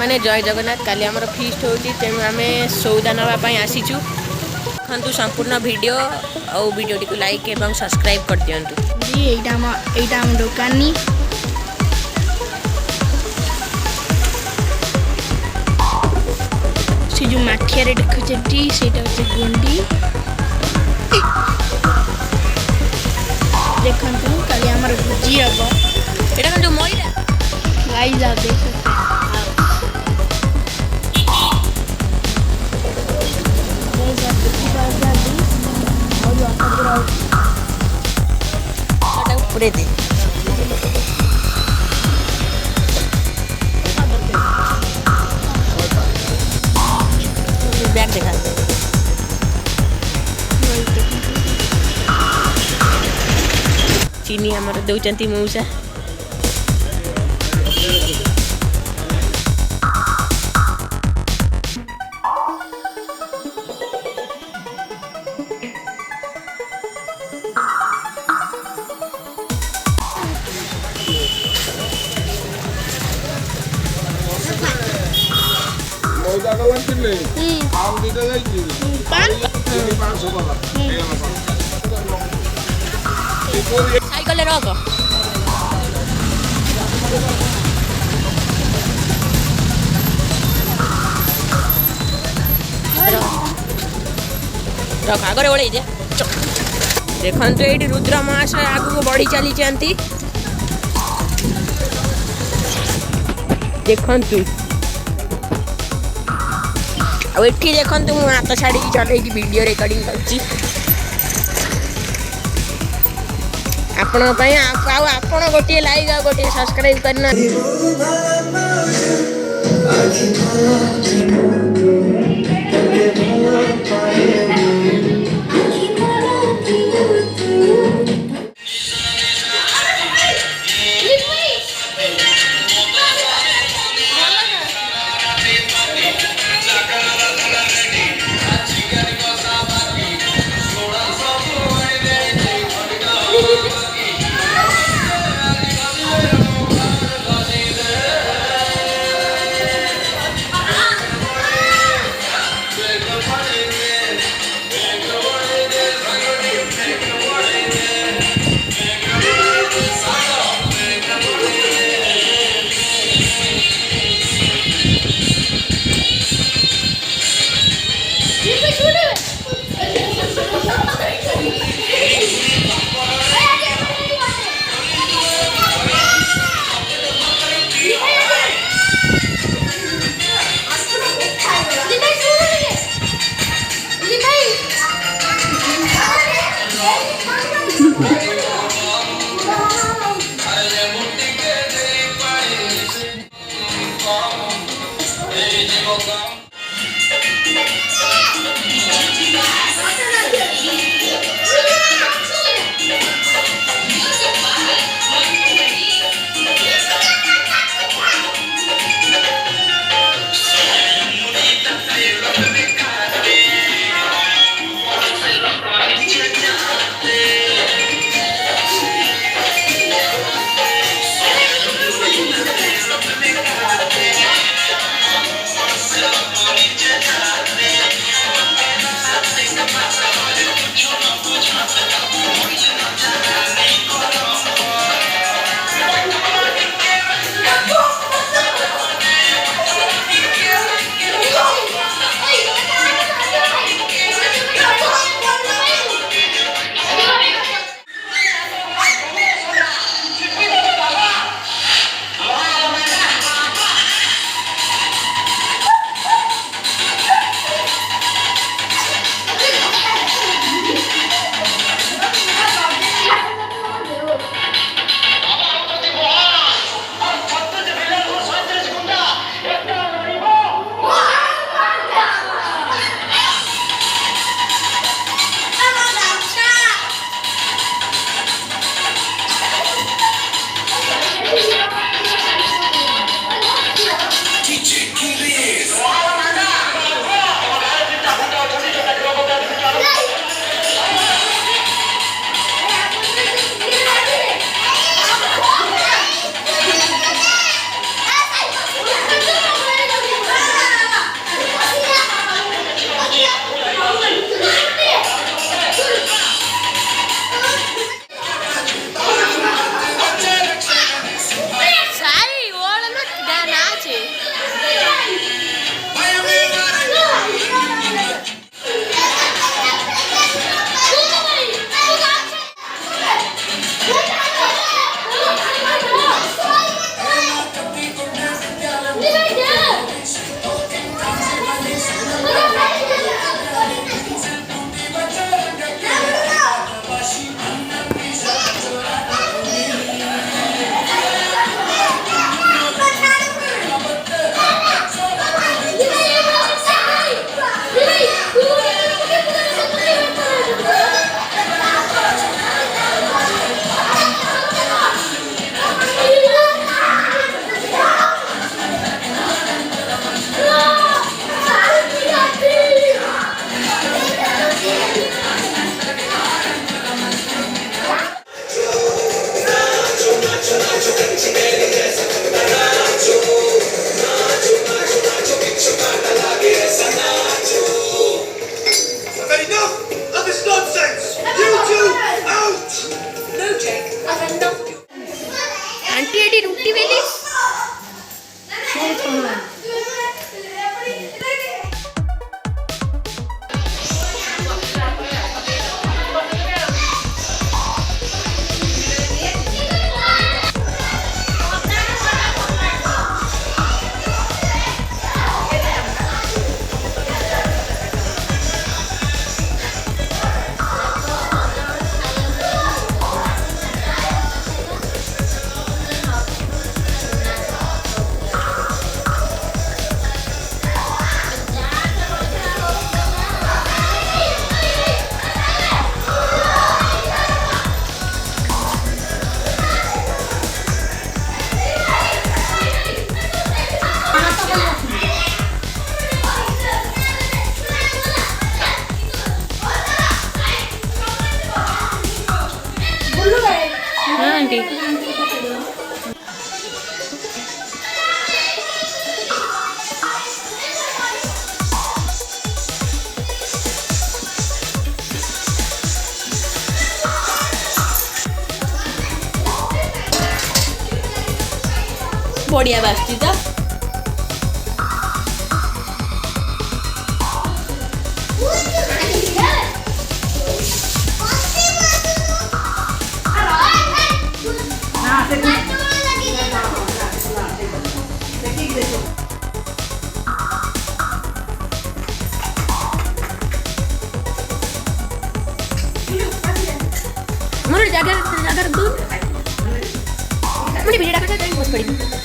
मैंने जय जगन्नाथ काली आमर फिस्ट होची तेणु आम सौदा नापी आसीचु देखु संपूर्ण वीडियो और वीडियो को लाइक एवं सब्सक्राइब कर दिंतु। एटा दुकान से जो माठिया देखुचे से गुंडी देखु काली आमर भोजी हम एटा जो मैला गाइस आप देख सकते पूरे दे बैग देखा चीनी आमर दौरान मऊसा साइकल रख रख आगे ओल्ल देखु ये रुद्र महाशय आगू बढ़ी चली देखु आठी देखु मुझे हाथ छाड़ी चल वीडियो रिकॉर्डिंग कर आपण गोटे लाइक आ गोटे सब्सक्राइब करना। हाँ आंटी बढ़िया बास्ती तो जाकर दूर मुझे भिड़ा कर बस पड़ी